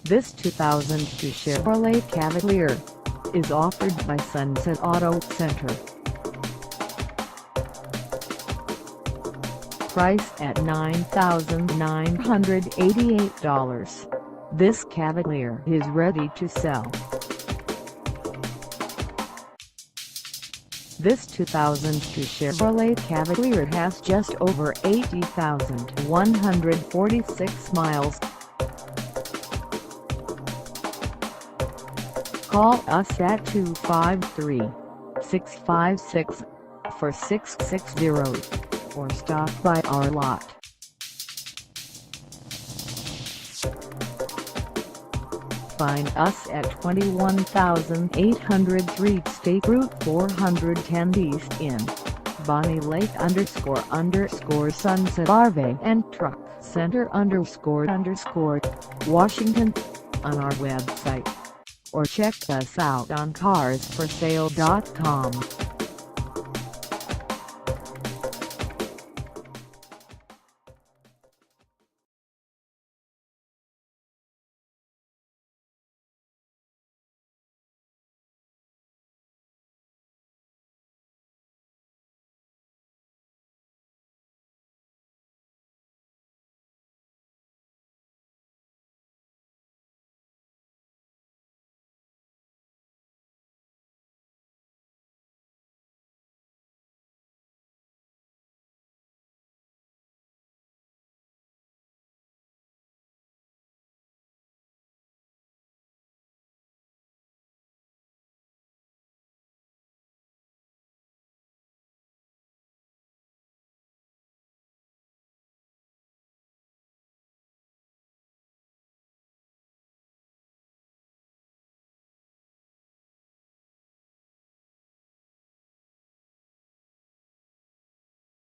This 2002 Chevrolet Cavalier is offered by Sunset Auto Center. Priced at $9,988, this Cavalier is ready to sell. This 2002 Chevrolet Cavalier has just over 80,146 miles. Call us at 253-656-4660 or stop by our lot. Find us at 21,803 State Route 410 East in Bonney Lake __ Sunset RV&TRUCK Center _ Washington on our website, or check us out on carsforsale.com.